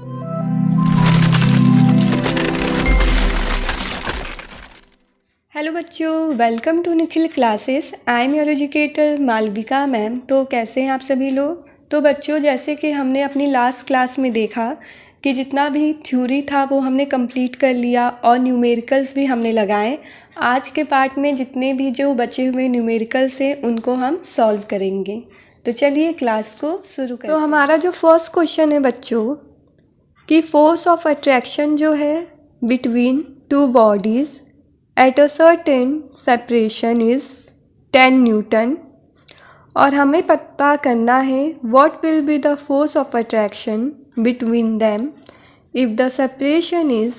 Hello बच्चों, welcome to Nikhil classes. I am your educator Malvika ma'am. तो कैसे हैं आप सभी लोग? तो बच्चों, जैसे कि हमने अपनी लास्ट क्लास में देखा कि जितना भी थ्योरी था वो हमने कंप्लीट कर लिया और न्यूमेरिकल्स भी हमने लगाए। आज के पार्ट में जितने भी जो बचे हुए न्यूमेरिकल्स हैं उनको हम सॉल्व करेंगे। तो चलिए क्लास को शुरू करें। तो हमारा जो फर्स्ट क्वेश्चन है बच्चों कि फोर्स ऑफ अट्रैक्शन जो है between two bodies at a certain separation is 10 newton और हमें पता करना है what will be the force of attraction between them if the separation is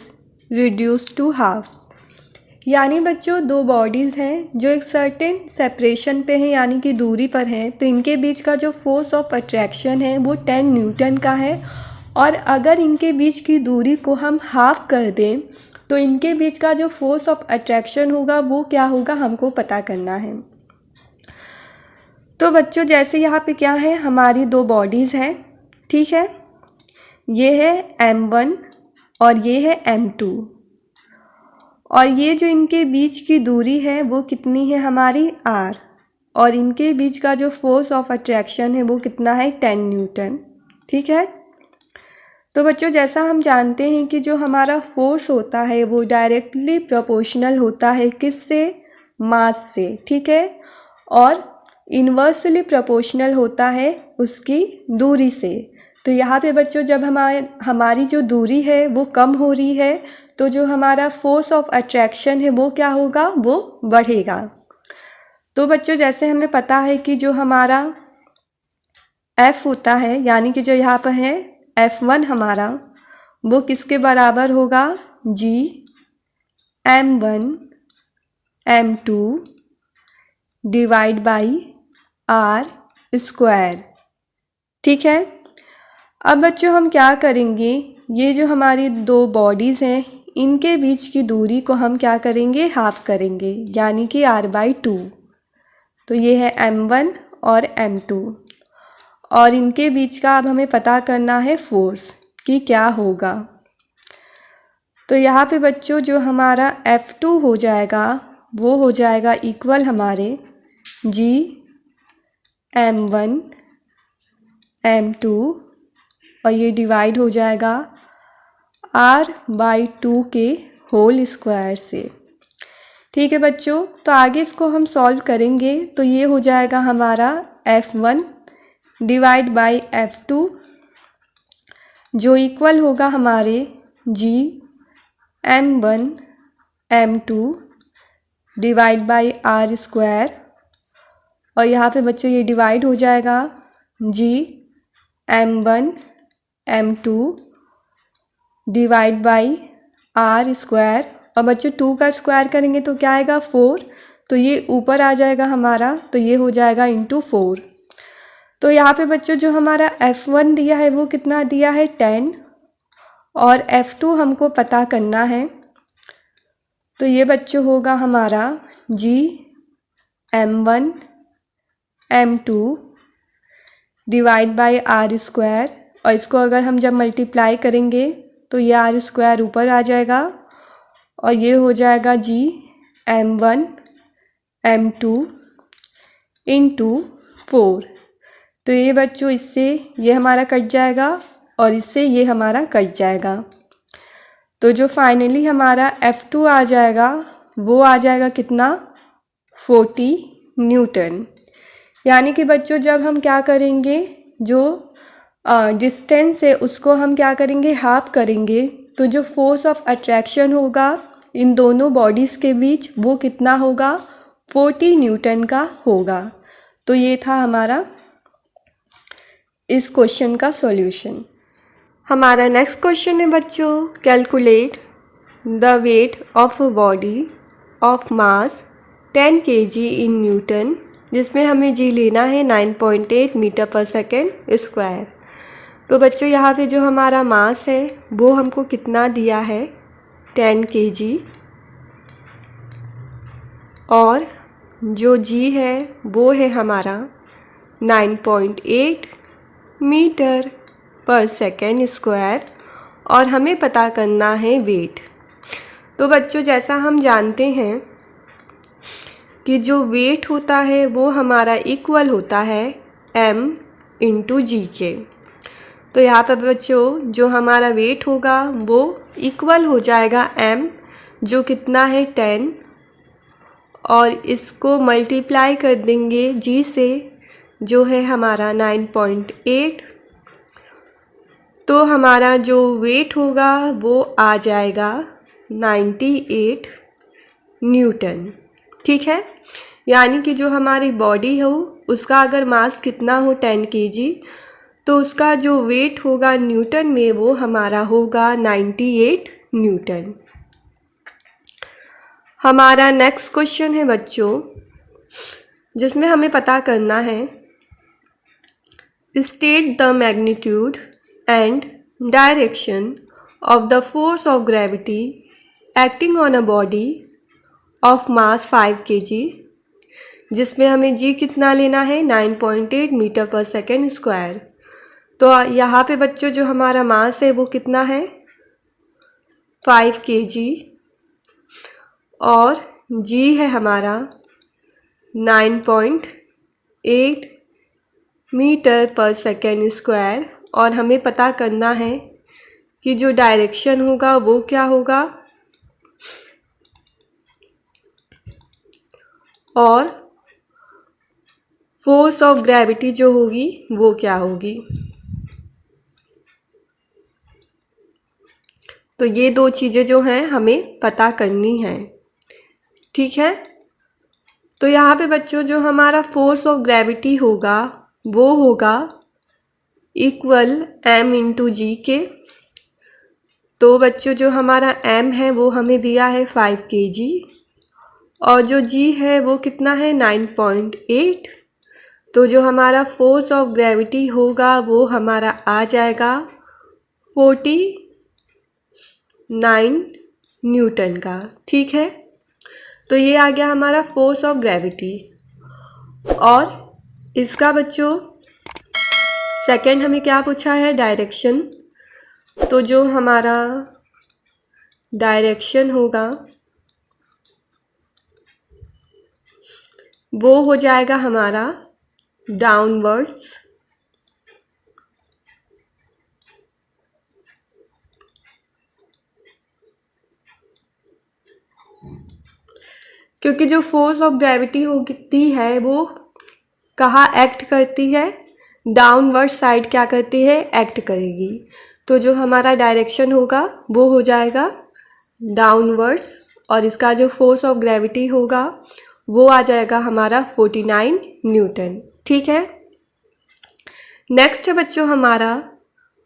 reduce to half. यानी बच्चों, दो बॉडीज़ हैं जो एक सर्टेन सेपरेशन पे हैं, यानी कि दूरी पर हैं, तो इनके बीच का जो फोर्स ऑफ अट्रैक्शन है वो 10 न्यूटन का है। और अगर इनके बीच की दूरी को हम हाफ कर दें तो इनके बीच का जो फोर्स ऑफ अट्रैक्शन होगा वो क्या होगा, हमको पता करना है। तो बच्चों, जैसे यहाँ पे क्या है, हमारी दो बॉडीज़ हैं, ठीक है। ये है m1 और ये है m2 और ये जो इनके बीच की दूरी है वो कितनी है, हमारी r, और इनके बीच का जो फोर्स ऑफ अट्रैक्शन है वो कितना है, 10 न्यूटन, ठीक है। तो बच्चों, जैसा हम जानते हैं कि जो हमारा फोर्स होता है वो डायरेक्टली प्रोपोर्शनल होता है किससे, मास से, ठीक है, और इन्वर्सली प्रोपोर्शनल होता है उसकी दूरी से। तो यहाँ पे बच्चों, जब हमारी जो दूरी है वो कम हो रही है तो जो हमारा फोर्स ऑफ अट्रैक्शन है वो क्या होगा, वो बढ़ेगा। तो बच्चों, जैसे हमें पता है कि जो हमारा F होता है, यानी कि जो यहाँ पर है F1 हमारा, वो किसके बराबर होगा, G m1 m2 divide by r square, ठीक है। अब बच्चों हम क्या करेंगे, ये जो हमारी दो बॉडीज़ हैं इनके बीच की दूरी को हम क्या करेंगे, हाफ करेंगे, यानी कि r/2। तो ये है m1 और m2 और इनके बीच का अब हमें पता करना है फोर्स कि क्या होगा। तो यहाँ पे बच्चों जो हमारा F2 हो जाएगा वो हो जाएगा इक्वल हमारे G m1 m2 और ये डिवाइड हो जाएगा r/2 के होल स्क्वायर से, ठीक है बच्चों। तो आगे इसको हम सॉल्व करेंगे तो ये हो जाएगा हमारा F1 डिवाइड बाई F2 जो इक्वल होगा हमारे G m1 m2 divide by r square और यहाँ पे बच्चों ये डिवाइड हो जाएगा G m1 m2 divide by r square और बच्चों 2 का स्क्वायर करेंगे तो क्या आएगा, 4। तो ये ऊपर आ जाएगा हमारा, तो ये हो जाएगा इंटू 4। तो यहाँ पे बच्चों जो हमारा F1 दिया है वो कितना दिया है, 10 और F2 हमको पता करना है। तो ये बच्चों होगा हमारा G m1 m2 divide by r square और इसको अगर हम जब मल्टीप्लाई करेंगे तो ये r स्क्वायर ऊपर आ जाएगा और ये हो जाएगा G m1 m2 इंटू 4। तो ये बच्चों इससे ये हमारा कट जाएगा और इससे ये हमारा कट जाएगा। तो जो फाइनली हमारा F2 आ जाएगा वो आ जाएगा कितना, 40 न्यूटन। यानी कि बच्चों जब हम क्या करेंगे, जो डिस्टेंस है उसको हम क्या करेंगे, हाफ करेंगे, तो जो फोर्स ऑफ अट्रैक्शन होगा इन दोनों बॉडीज़ के बीच वो कितना होगा, 40 न्यूटन का होगा। तो ये था हमारा इस क्वेश्चन का सॉल्यूशन। हमारा नेक्स्ट क्वेश्चन है बच्चों, calculate the weight of a body of mass 10 kg in newton, जिसमें हमें जी लेना है 9.8 मीटर पर सेकेंड स्क्वायर। तो बच्चों यहाँ पे जो हमारा मास है वो हमको कितना दिया है, 10 kg, और जो जी है वो है हमारा 9.8 मीटर पर सेकेंड स्क्वायर। और हमें पता करना है वेट। तो बच्चों जैसा हम जानते हैं कि जो वेट होता है वो हमारा इक्वल होता है m इंटू जी के। तो यहाँ पर बच्चों जो हमारा वेट होगा वो इक्वल हो जाएगा m, जो कितना है 10, और इसको मल्टीप्लाई कर देंगे g से, जो है हमारा 9.8। तो हमारा जो वेट होगा वो आ जाएगा 98 न्यूटन। ठीक है, यानी कि जो हमारी बॉडी हो उसका अगर मास कितना हो 10 kg, तो उसका जो वेट होगा न्यूटन में वो हमारा होगा 98 न्यूटन। हमारा नेक्स्ट क्वेश्चन है बच्चों, जिसमें हमें पता करना है state the magnitude and direction of the force of gravity acting on a body of mass 5 kg, जिसमें हमें जी कितना लेना है 9.8 मीटर पर सेकेंड स्क्वायर। तो यहाँ पे बच्चों जो हमारा मास है वो कितना है 5 kg, और जी है हमारा 9.8 मीटर पर सेकेंड स्क्वायर। और हमें पता करना है कि जो डायरेक्शन होगा वो क्या होगा, और फोर्स ऑफ ग्रेविटी जो होगी वो क्या होगी। तो ये दो चीज़ें जो हैं हमें पता करनी है। ठीक है, तो यहाँ पे बच्चों जो हमारा फोर्स ऑफ ग्रेविटी होगा वो होगा इक्वल m इंटू जी के। तो बच्चों जो हमारा m है वो हमें दिया है 5 kg, और जो g है वो कितना है 9.8। तो जो हमारा फोर्स ऑफ ग्रेविटी होगा वो हमारा आ जाएगा 49 न्यूटन का। ठीक है, तो ये आ गया हमारा फोर्स ऑफ ग्रेविटी। और इसका बच्चों सेकंड हमें क्या पूछा है, डायरेक्शन। तो जो हमारा डायरेक्शन होगा वो हो जाएगा हमारा डाउनवर्ड्स। क्योंकि जो फोर्स ऑफ ग्रेविटी होती है वो कहाँ एक्ट करती है, डाउनवर्ड साइड क्या करती है, एक्ट करेगी। तो जो हमारा डायरेक्शन होगा वो हो जाएगा डाउनवर्ड्स, और इसका जो फोर्स ऑफ ग्रेविटी होगा वो आ जाएगा हमारा 49 न्यूटन। ठीक है, नेक्स्ट है बच्चों हमारा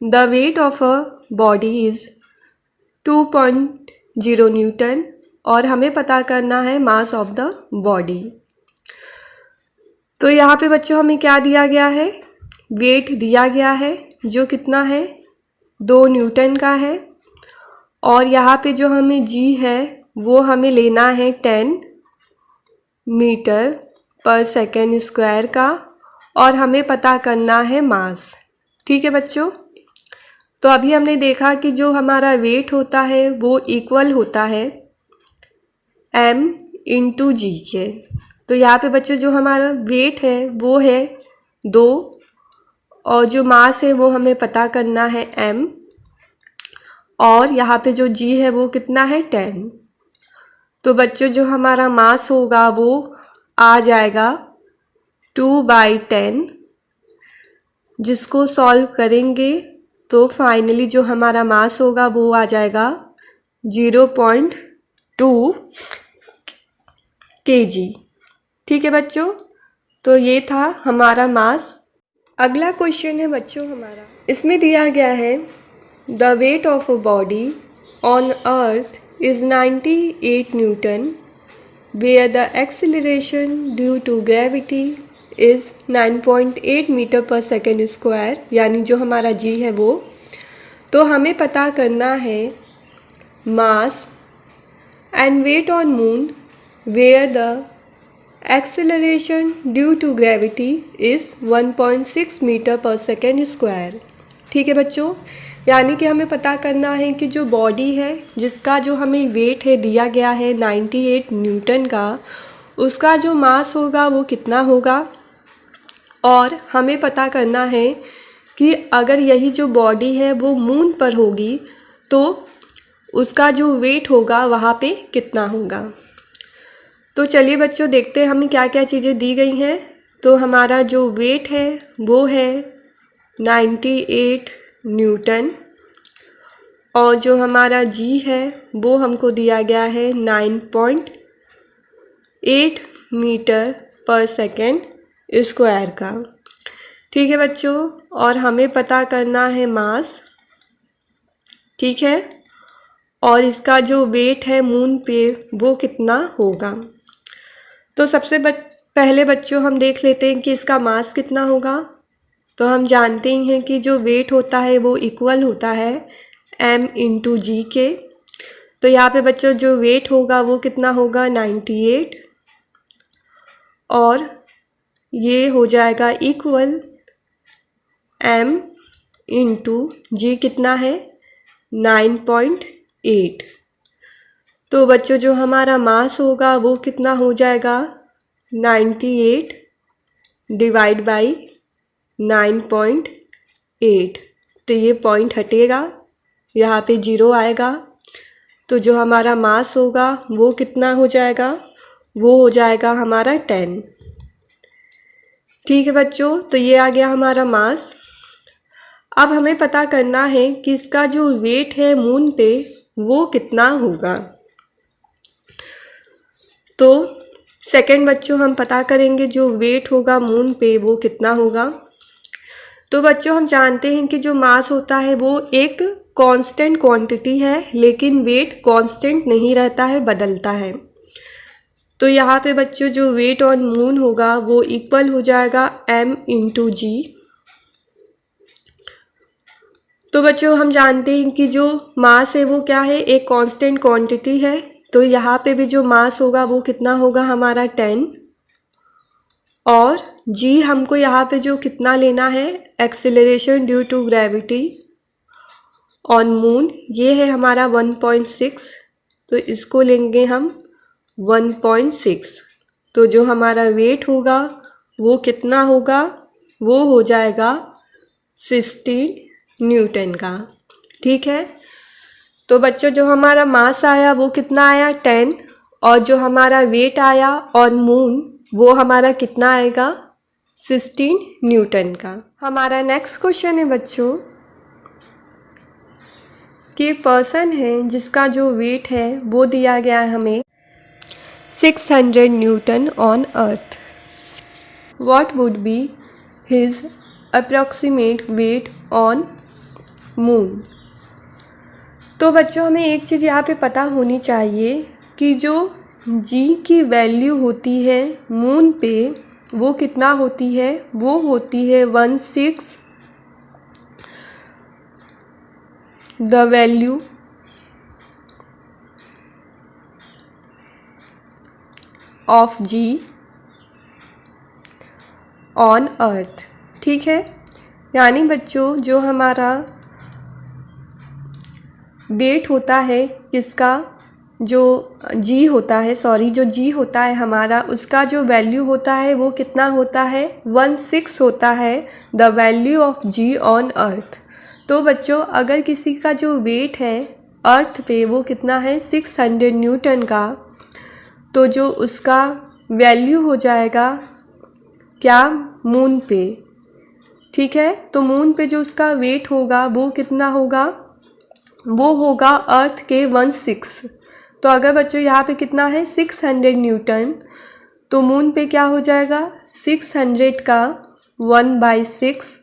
the weight of a body is 2.0 Newton, और हमें पता करना है मास ऑफ द बॉडी। तो यहाँ पे बच्चों हमें क्या दिया गया है, वेट दिया गया है जो कितना है 2 न्यूटन का है, और यहाँ पे जो हमें जी है वो हमें लेना है 10 मीटर पर सेकेंड स्क्वायर का, और हमें पता करना है मास। ठीक है बच्चों, तो अभी हमने देखा कि जो हमारा वेट होता है वो इक्वल होता है m इंटू जी के। तो यहाँ पे बच्चों जो हमारा वेट है वो है 2, और जो मास है वो हमें पता करना है m, और यहाँ पे जो g है वो कितना है 10। तो बच्चों जो हमारा मास होगा वो आ जाएगा 2/10, जिसको सॉल्व करेंगे तो फाइनली जो हमारा मास होगा वो आ जाएगा 0.2 kg। ठीक है बच्चों, तो ये था हमारा मास। अगला क्वेश्चन है बच्चों हमारा, इसमें दिया गया है the weight of a body on earth is 98 newton where the acceleration due to gravity is 9.8 metre per second square, यानी जो हमारा जी है वो। तो हमें पता करना है mass and weight on moon where the acceleration due to gravity is 1.6 metre per second square. ठीक है बच्चों, यानी कि हमें पता करना है कि जो बॉडी है जिसका जो हमें वेट है दिया गया है 98 न्यूटन का, उसका जो मास होगा वो कितना होगा। और हमें पता करना है कि अगर यही जो बॉडी है वो मून पर होगी तो उसका जो वेट होगा वहाँ पे कितना होगा। तो चलिए बच्चों देखते हैं हमें क्या क्या चीज़ें दी गई हैं। तो हमारा जो वेट है वो है 98 न्यूटन और जो हमारा जी है वो हमको दिया गया है 9.8 मीटर पर सेकेंड स्क्वायर का। ठीक है बच्चों, और हमें पता करना है मास, ठीक है, और इसका जो वेट है मून पे वो कितना होगा। तो सबसे पहले बच्चों हम देख लेते हैं कि इसका मास कितना होगा। तो हम जानते ही हैं कि जो वेट होता है वो इक्वल होता है m इंटू जी के। तो यहाँ पे बच्चों जो वेट होगा वो कितना होगा 98 और ये हो जाएगा इक्वल m इंटू जी कितना है 9.8। तो बच्चों जो हमारा मास होगा वो कितना हो जाएगा 98 डिवाइड बाई 9.8। तो ये पॉइंट हटेगा, यहाँ पे 0 आएगा। तो जो हमारा मास होगा वो कितना हो जाएगा, वो हो जाएगा हमारा 10। ठीक है बच्चों, तो ये आ गया हमारा मास। अब हमें पता करना है कि इसका जो वेट है मून पे वो कितना होगा। तो सेकंड बच्चों हम पता करेंगे जो वेट होगा मून पे वो कितना होगा। तो बच्चों हम जानते हैं कि जो मास होता है वो एक कांस्टेंट क्वांटिटी है, लेकिन वेट कांस्टेंट नहीं रहता है, बदलता है। तो यहाँ पे बच्चों जो वेट ऑन मून होगा वो इक्वल हो जाएगा m इंटू जी। तो बच्चों हम जानते हैं कि जो मास है वो क्या है, एक कांस्टेंट क्वांटिटी है। तो यहाँ पे भी जो मास होगा वो कितना होगा हमारा 10 और जी हमको यहाँ पे जो कितना लेना है acceleration due to gravity on moon, ये है हमारा 1.6। तो इसको लेंगे हम 1.6। तो जो हमारा वेट होगा वो कितना होगा, वो हो जाएगा 16 न्यूटन का। ठीक है, तो बच्चों जो हमारा मास आया वो कितना आया 10 और जो हमारा वेट आया ऑन मून वो हमारा कितना आएगा 16 न्यूटन का। हमारा नेक्स्ट क्वेश्चन है बच्चों कि एक पर्सन है जिसका जो वेट है वो दिया गया है हमें 600 newton on earth. What would be his approximate weight on moon. तो बच्चों हमें एक चीज़ यहाँ पे पता होनी चाहिए कि जो जी की वैल्यू होती है मून पे वो कितना होती है, वो होती है 16 the value of G on earth. ठीक है, यानी बच्चों जो हमारा वेट होता है किसका, जो जी होता है, जो जी होता है हमारा, उसका जो वैल्यू होता है वो कितना होता है 16 होता है the value of G on earth. तो बच्चों अगर किसी का जो वेट है अर्थ पे वो कितना है 600 न्यूटन का, तो जो उसका वैल्यू हो जाएगा क्या मून पे। ठीक है, तो मून पे जो उसका वेट होगा वो कितना होगा, वो होगा अर्थ के 16। तो अगर बच्चों यहाँ पे कितना है 600 न्यूटन, तो मून पे क्या हो जाएगा 600 का 1/6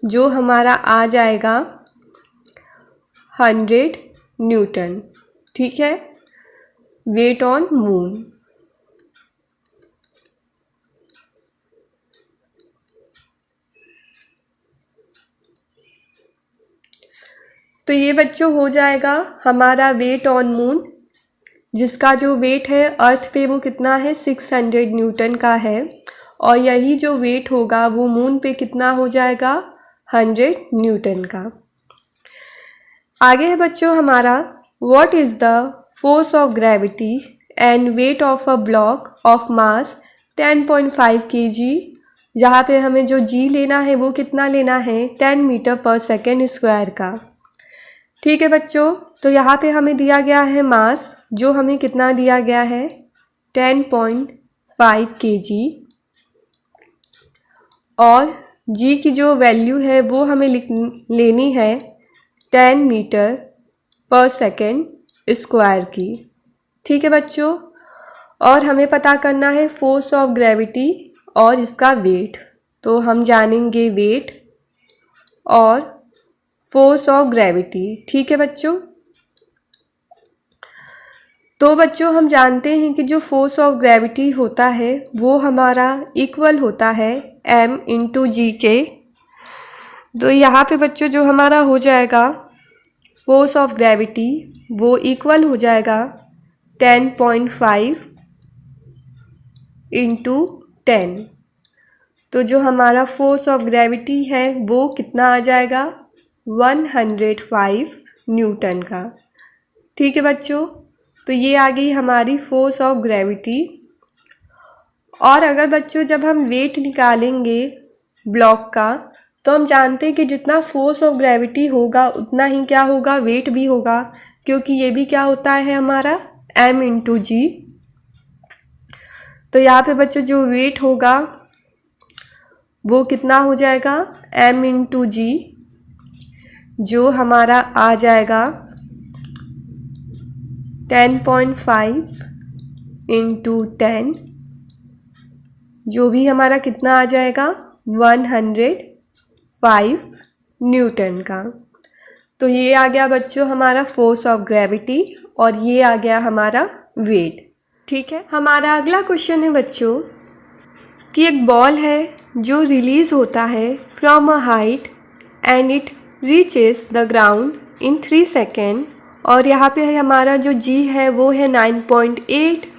जो हमारा आ जाएगा 100 न्यूटन। ठीक है, वेट ऑन मून। तो ये बच्चों हो जाएगा हमारा वेट ऑन मून, जिसका जो वेट है अर्थ पे वो कितना है 600 न्यूटन का है, और यही जो वेट होगा वो मून पे कितना हो जाएगा 100 न्यूटन का। आगे है बच्चों हमारा what is the force of gravity and wait of a block of mass 10.5 kg, जहाँ पे हमें जो जी लेना है वो कितना लेना है 10 मीटर पर सेकेंड स्क्वायर का। ठीक है बच्चों, तो यहाँ पे हमें दिया गया है मास, जो हमें कितना दिया गया है 10.5 kg, और जी की जो वैल्यू है वो हमें लेनी है 10 मीटर पर सेकेंड स्क्वायर की। ठीक है बच्चों, और हमें पता करना है फोर्स ऑफ ग्रेविटी और इसका वेट। तो हम जानेंगे वेट और फोर्स ऑफ ग्रेविटी। ठीक है बच्चों, तो बच्चों हम जानते हैं कि जो फोर्स ऑफ ग्रेविटी होता है वो हमारा इक्वल होता है m इंटू जी के। तो यहाँ पे बच्चों जो हमारा हो जाएगा फोर्स ऑफ ग्रेविटी वो इक्वल हो जाएगा 10.5 इंटू 10। तो जो हमारा फोर्स ऑफ ग्रेविटी है वो कितना आ जाएगा 105 न्यूटन का। ठीक है बच्चों, तो ये आ गई हमारी फोर्स ऑफ ग्रेविटी। और अगर बच्चों जब हम वेट निकालेंगे ब्लॉक का, तो हम जानते हैं कि जितना फोर्स ऑफ ग्रेविटी होगा उतना ही क्या होगा वेट भी होगा, क्योंकि ये भी क्या होता है हमारा m इंटू जी। तो यहाँ पे बच्चों जो वेट होगा वो कितना हो जाएगा m इंटू जी, जो हमारा आ जाएगा 10.5 इंटू 10, जो भी हमारा कितना आ जाएगा 105 न्यूटन का। तो ये आ गया बच्चों हमारा फोर्स ऑफ ग्रेविटी, और ये आ गया हमारा वेट। ठीक है, हमारा अगला क्वेश्चन है बच्चों कि एक बॉल है जो रिलीज होता है from a height and it reaches the ground in 3 second, और यहाँ पे है हमारा जो जी है वो है 9.8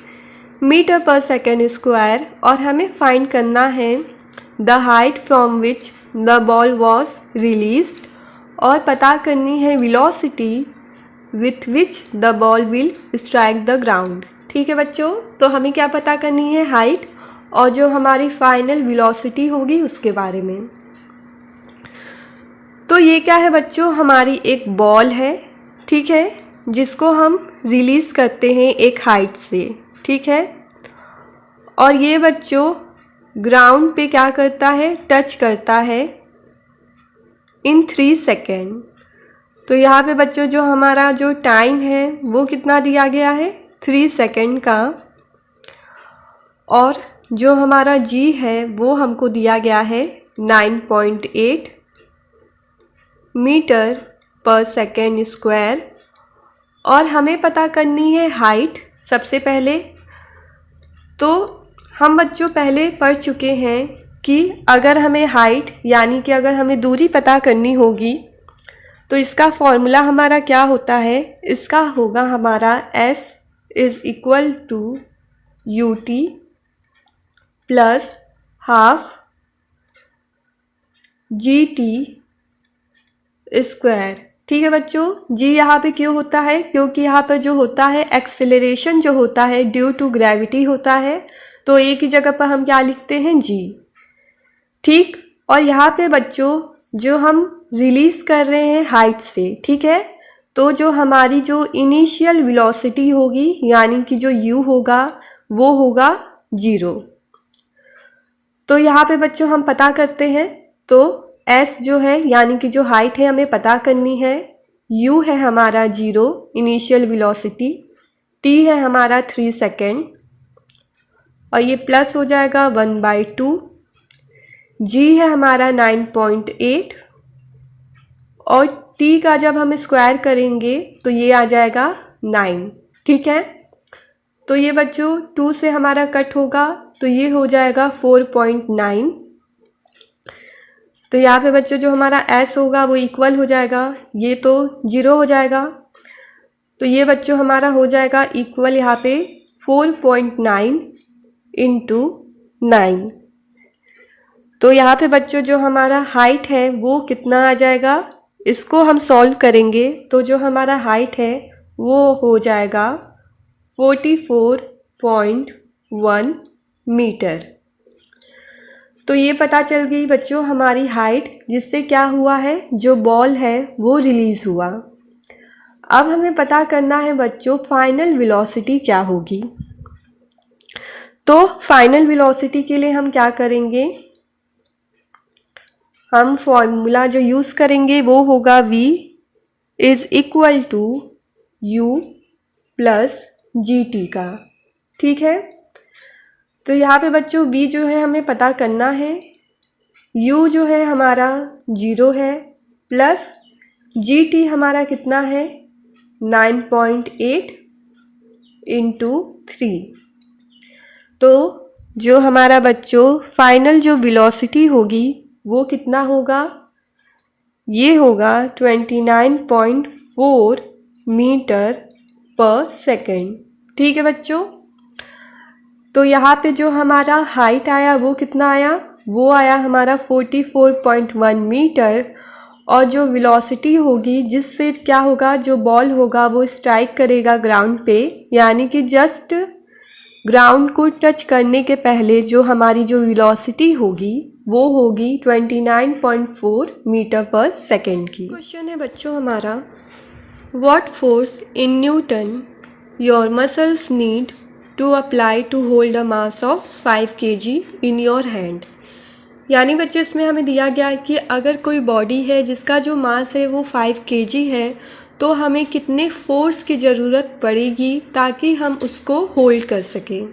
मीटर पर सेकेंड स्क्वायर, और हमें फाइंड करना है the height from which the ball was released, और पता करनी है velocity with which the ball will strike the ground. ठीक है बच्चों, तो हमें क्या पता करनी है हाइट और जो हमारी फाइनल वेलोसिटी होगी उसके बारे में। तो ये क्या है बच्चों, हमारी एक बॉल है, ठीक है, जिसको हम रिलीज़ करते हैं एक हाइट से। ठीक है, और ये बच्चों ग्राउंड पे क्या करता है टच करता है इन 3 सेकेंड। तो यहाँ पे बच्चों जो हमारा जो टाइम है वो कितना दिया गया है 3 सेकेंड का, और जो हमारा जी है वो हमको दिया गया है 9.8 मीटर पर सेकेंड स्क्वायर, और हमें पता करनी है हाइट। सबसे पहले तो हम बच्चों पहले पढ़ चुके हैं कि अगर हमें हाइट यानी कि अगर हमें दूरी पता करनी होगी तो इसका फॉर्मूला हमारा क्या होता है, इसका होगा हमारा s is equal to U T plus half G T square. ठीक है बच्चों, जी यहाँ पे क्यों होता है, क्योंकि यहाँ पर जो होता है एक्सेलरेशन जो होता है ड्यू टू ग्रेविटी होता है, तो एक ही जगह पर हम क्या लिखते हैं जी। ठीक, और यहाँ पे बच्चों जो हम रिलीज़ कर रहे हैं हाइट से, ठीक है, तो जो हमारी जो इनिशियल वेलोसिटी होगी यानी कि जो u होगा वो होगा 0। तो यहाँ पे बच्चों हम पता करते हैं, तो s जो है यानी कि जो हाइट है हमें पता करनी है, u है हमारा 0 इनिशियल वेलोसिटी, t है हमारा 3 सेकेंड, और ये प्लस हो जाएगा 1/2, g है हमारा 9.8, और t का जब हम स्क्वायर करेंगे तो ये आ जाएगा 9। ठीक है, तो ये बच्चों 2 से हमारा कट होगा तो ये हो जाएगा 4.9। तो यहाँ पे बच्चों जो हमारा s होगा वो इक्वल हो जाएगा, ये तो 0 हो जाएगा, तो ये बच्चों हमारा हो जाएगा इक्वल यहाँ पे 4.9 इंटू 9। तो यहाँ पे बच्चों जो हमारा हाइट है वो कितना आ जाएगा इसको हम सॉल्व करेंगे तो जो हमारा हाइट है वो हो जाएगा 44.1 मीटर। तो ये पता चल गई बच्चों हमारी हाइट, जिससे क्या हुआ है, जो बॉल है वो रिलीज़ हुआ। अब हमें पता करना है बच्चों फाइनल वेलोसिटी क्या होगी। तो फाइनल वेलोसिटी के लिए हम क्या करेंगे, हम फॉर्मूला जो यूज़ करेंगे वो होगा v is equal to u plus gt का। ठीक है, तो यहाँ पे बच्चों v जो है हमें पता करना है, u जो है हमारा 0 है, प्लस gt हमारा कितना है 9.8 इंटू 3। तो जो हमारा बच्चों फाइनल जो वेलोसिटी होगी वो कितना होगा, ये होगा 29.4 मीटर पर सेकेंड। ठीक है बच्चों, तो यहाँ पे जो हमारा हाइट आया वो कितना आया, वो आया हमारा 44.1 मीटर। और जो वेलोसिटी होगी जिससे क्या होगा, जो बॉल होगा वो स्ट्राइक करेगा ग्राउंड पे, यानी कि जस्ट ग्राउंड को टच करने के पहले जो हमारी जो वेलोसिटी होगी वो होगी 29.4 मीटर पर सेकेंड की। क्वेश्चन है बच्चों हमारा, what force in newton your muscles need to apply to hold a mass of 5 kg in your hand. यानी बच्चे इसमें हमें दिया गया है कि अगर कोई बॉडी है जिसका जो मास है वो 5 kg है, तो हमें कितने फोर्स की ज़रूरत पड़ेगी ताकि हम उसको होल्ड कर सकें।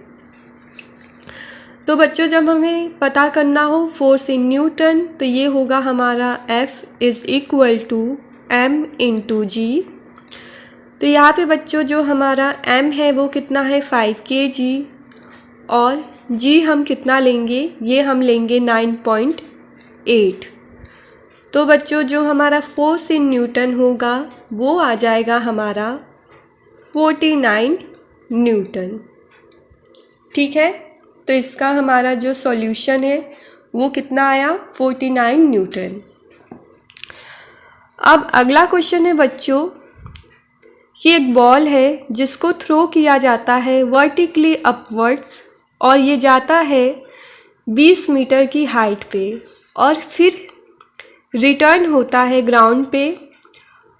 तो बच्चों जब हमें पता करना हो फोर्स इन न्यूटन, तो ये होगा हमारा F is equal to M into g. तो यहाँ पे बच्चों जो हमारा M है वो कितना है 5 kg, और G हम कितना लेंगे, ये हम लेंगे 9.8। तो बच्चों जो हमारा फोर्स इन न्यूटन होगा वो आ जाएगा हमारा 49 न्यूटन। ठीक है, तो इसका हमारा जो सॉल्यूशन है वो कितना आया 49 न्यूटन। अब अगला क्वेश्चन है बच्चों कि एक बॉल है जिसको थ्रो किया जाता है वर्टिकली अपवर्ड्स, और ये जाता है 20 मीटर की हाइट पे और फिर रिटर्न होता है ग्राउंड पे,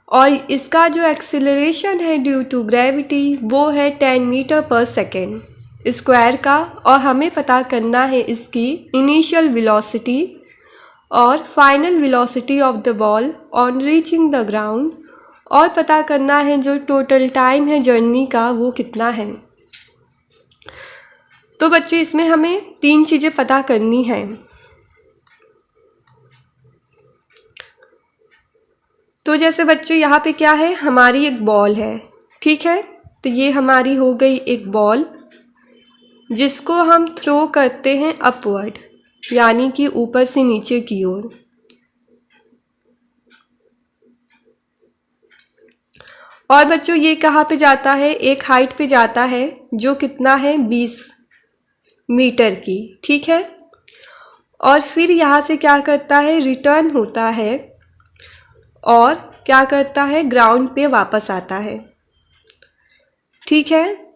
और इसका जो एक्सेलरेशन है ड्यू टू ग्रेविटी वो है 10 मीटर पर सेकेंड स्क्वायर का। और हमें पता करना है इसकी इनिशियल वेलोसिटी और final velocity of the ball on reaching the ground, और पता करना है जो टोटल टाइम है जर्नी का वो कितना है। तो बच्चों इसमें हमें 3 चीज़ें पता करनी हैं। तो जैसे बच्चों यहाँ पे क्या है, हमारी एक बॉल है, ठीक है, तो ये हमारी हो गई एक बॉल जिसको हम थ्रो करते हैं अपवर्ड, यानी कि ऊपर से नीचे की ओर। और बच्चों ये कहाँ पे जाता है, एक हाइट पे जाता है जो कितना है 20 मीटर की। ठीक है, और फिर यहाँ से क्या करता है, रिटर्न होता है और क्या करता है, ग्राउंड पे वापस आता है। ठीक है,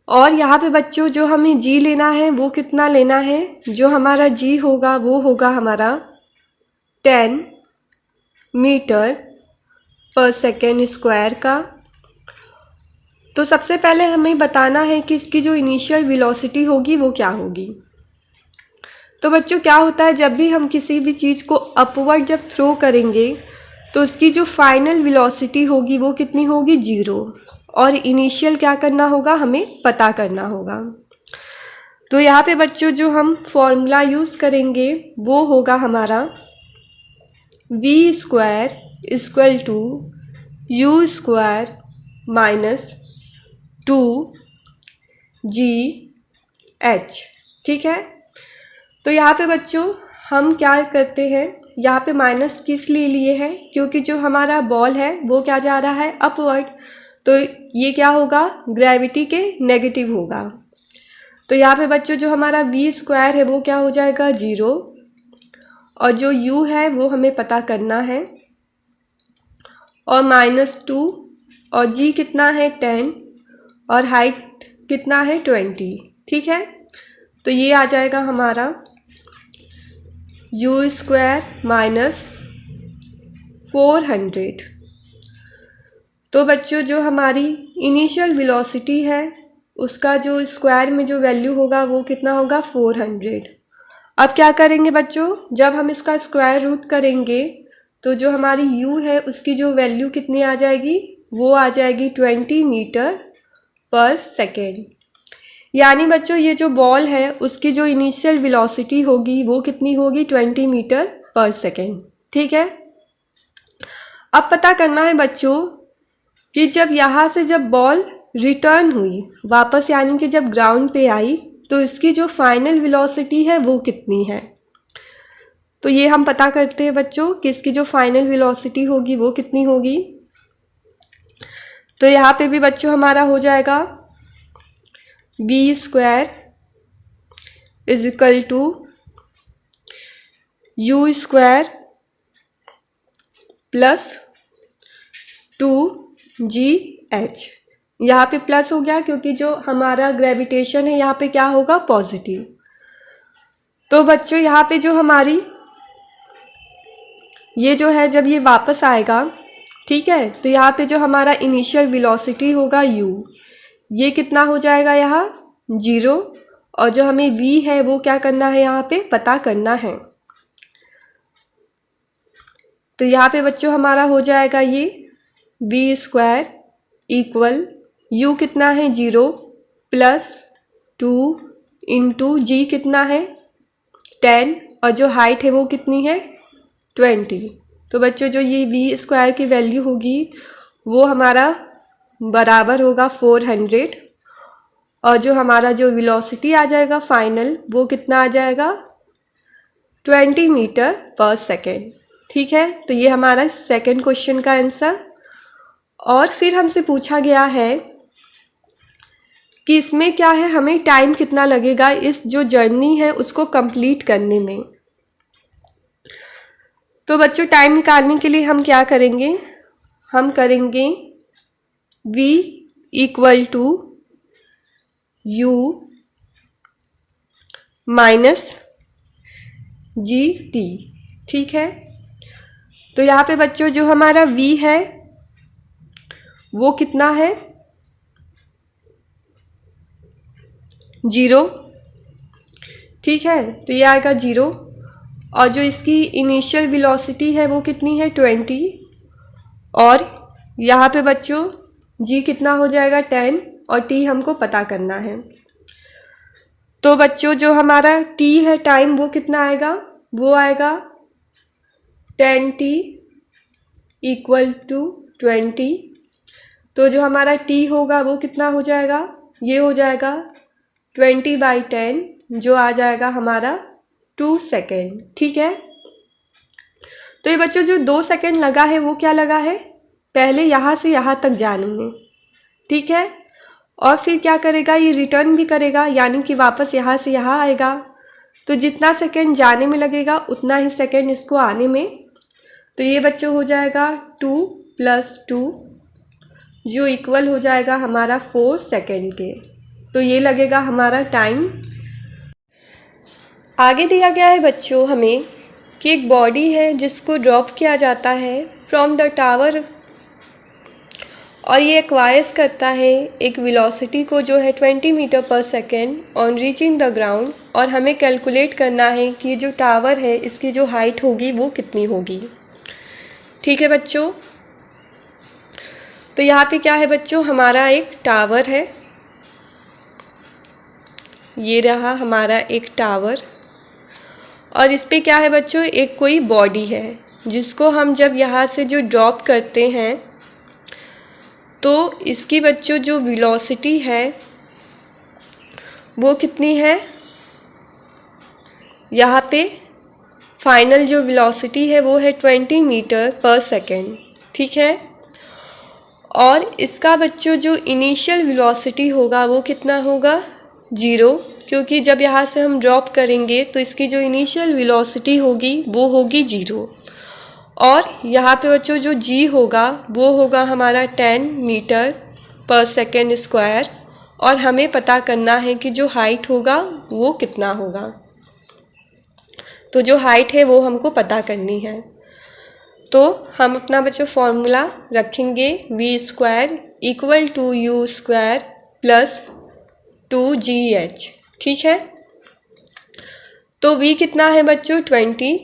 और यहाँ पे बच्चों जो हमें जी लेना है वो कितना लेना है, जो हमारा जी होगा वो होगा हमारा 10 मीटर पर सेकेंड स्क्वायर का। तो सबसे पहले हमें बताना है कि इसकी जो इनिशियल वेलोसिटी होगी वो क्या होगी। तो बच्चों क्या होता है, जब भी हम किसी भी चीज़ को अपवर्ड जब थ्रो करेंगे तो उसकी जो फाइनल वेलोसिटी होगी वो कितनी होगी 0, और इनिशियल क्या करना होगा, हमें पता करना होगा। तो यहाँ पे बच्चों जो हम फॉर्मूला यूज़ करेंगे वो होगा हमारा v square equal to u square minus 2gh। ठीक है, तो यहाँ पे बच्चों हम क्या करते हैं, यहाँ पे माइनस किस लिए लिए हैं, क्योंकि जो हमारा बॉल है वो क्या जा रहा है अपवर्ड, तो ये क्या होगा, ग्रेविटी के नेगेटिव होगा। तो यहाँ पे बच्चों जो हमारा v स्क्वायर है वो क्या हो जाएगा 0, और जो u है वो हमें पता करना है, और -2 और g कितना है 10 और हाइट कितना है 20। ठीक है, तो ये आ जाएगा हमारा u² माइनस 400। तो बच्चों जो हमारी इनिशियल वेलोसिटी है उसका जो स्क्वायर में जो वैल्यू होगा वो कितना होगा 400। अब क्या करेंगे बच्चों, जब हम इसका स्क्वायर रूट करेंगे तो जो हमारी u है उसकी जो वैल्यू कितनी आ जाएगी, वो आ जाएगी 20 मीटर पर सेकेंड। यानी बच्चों ये जो बॉल है उसकी जो इनिशियल वेलोसिटी होगी वो कितनी होगी 20 मीटर पर सेकेंड। ठीक है, अब पता करना है बच्चों कि जब यहाँ से जब बॉल रिटर्न हुई वापस, यानी कि जब ग्राउंड पे आई, तो इसकी जो फाइनल वेलोसिटी है वो कितनी है। तो ये हम पता करते हैं बच्चों कि इसकी जो फाइनल वेलोसिटी होगी वो कितनी होगी। तो यहाँ पे भी बच्चों हमारा हो जाएगा v² is equal to u² plus 2gh। यहाँ पे प्लस हो गया क्योंकि जो हमारा ग्रेविटेशन है यहाँ पे क्या होगा पॉजिटिव। तो बच्चों यहाँ पे जो हमारी ये जो है जब ये वापस आएगा, ठीक है, तो यहाँ पे जो हमारा इनिशियल वेलोसिटी होगा u, ये कितना हो जाएगा यहाँ 0, और जो हमें v है वो क्या करना है यहाँ पे पता करना है। तो यहाँ पे बच्चों हमारा हो जाएगा ये v² इक्वल u कितना है 0 प्लस 2 इंटू जी कितना है 10 और जो हाइट है वो कितनी है 20। तो बच्चों जो ये v² की वैल्यू होगी वो हमारा बराबर होगा 400, और जो हमारा जो वेलोसिटी आ जाएगा फाइनल वो कितना आ जाएगा 20 मीटर पर सेकेंड। ठीक है, तो ये हमारा सेकंड क्वेश्चन का आंसर। और फिर हमसे पूछा गया है कि इसमें क्या है, हमें टाइम कितना लगेगा इस जो जर्नी है उसको कंप्लीट करने में। तो बच्चों टाइम निकालने के लिए हम क्या करेंगे, हम करेंगे v equal to u minus gt। ठीक है, तो यहाँ पे बच्चों जो हमारा v है वो कितना है 0। ठीक है, तो ये आएगा 0, और जो इसकी इनिशियल वेलोसिटी है वो कितनी है 20, और यहाँ पे बच्चों g कितना हो जाएगा 10 और t हमको पता करना है। तो बच्चों जो हमारा t है टाइम वो कितना आएगा, वो आएगा 10t इक्वल टू 20। तो जो हमारा t होगा वो कितना हो जाएगा, ये हो जाएगा 20/10 जो आ जाएगा हमारा 2 सेकेंड। ठीक है, तो ये बच्चों जो 2 सेकेंड लगा है वो क्या लगा है, पहले यहाँ से यहाँ तक जाने में। ठीक है, और फिर क्या करेगा, ये रिटर्न भी करेगा, यानी कि वापस यहाँ से यहाँ आएगा। तो जितना सेकेंड जाने में लगेगा उतना ही सेकेंड इसको आने में। तो ये बच्चों हो जाएगा 2 + 2 जो इक्वल हो जाएगा हमारा 4 सेकेंड के। तो ये लगेगा हमारा टाइम। आगे दिया गया है बच्चों हमें कि एक बॉडी है जिसको ड्रॉप किया जाता है फ्रॉम द टावर, और ये एक्वायर्स करता है एक वेलोसिटी को जो है 20 metre per second on reaching the ground, और हमें कैलकुलेट करना है कि ये जो टावर है इसकी जो हाइट होगी वो कितनी होगी। ठीक है बच्चों, तो यहाँ पे क्या है बच्चों, हमारा एक टावर है, ये रहा हमारा एक टावर, और इस पे क्या है बच्चों, एक कोई बॉडी है जिसको हम जब यहाँ से जो ड्रॉप करते हैं तो इसकी बच्चों जो वेलोसिटी है वो कितनी है, यहाँ पे फाइनल जो वेलोसिटी है वो है 20 मीटर पर सेकेंड। ठीक है, और इसका बच्चों जो इनिशियल वेलोसिटी होगा वो कितना होगा 0, क्योंकि जब यहाँ से हम ड्रॉप करेंगे तो इसकी जो इनिशियल वेलोसिटी होगी वो होगी 0, और यहाँ पे बच्चों जो g होगा वो होगा हमारा 10 मीटर पर सेकेंड स्क्वायर, और हमें पता करना है कि जो हाइट होगा वो कितना होगा। तो जो हाइट है वो हमको पता करनी है। तो हम अपना बच्चों फॉर्मूला रखेंगे v² equal to u² plus 2gh। ठीक है, तो v कितना है बच्चों 20,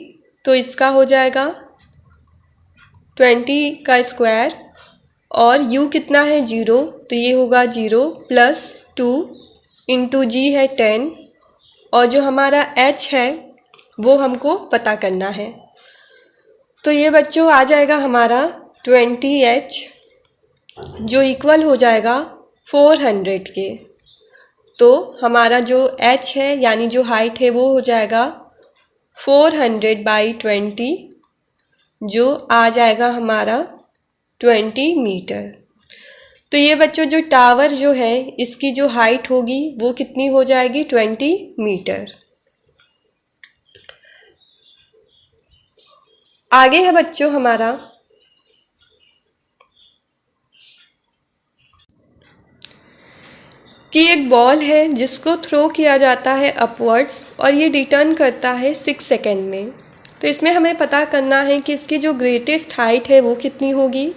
तो इसका हो जाएगा 20 का स्क्वायर, और u कितना है 0, तो ये होगा 0 प्लस 2 इंटू g है 10, और जो हमारा h है वो हमको पता करना है। तो ये बच्चों आ जाएगा हमारा 20h जो इक्वल हो जाएगा 400 के। तो हमारा जो h है यानी जो हाइट है वो हो जाएगा 400/20, जो आ जाएगा हमारा 20 मीटर। तो ये बच्चों जो टावर जो है इसकी जो हाइट होगी वो कितनी हो जाएगी 20 मीटर। आगे है बच्चों हमारा कि एक बॉल है जिसको थ्रो किया जाता है अपवर्ड्स और ये रिटर्न करता है 6 सेकेंड में। तो इसमें हमें पता करना है कि इसकी जो ग्रेटेस्ट हाइट है वो कितनी होगी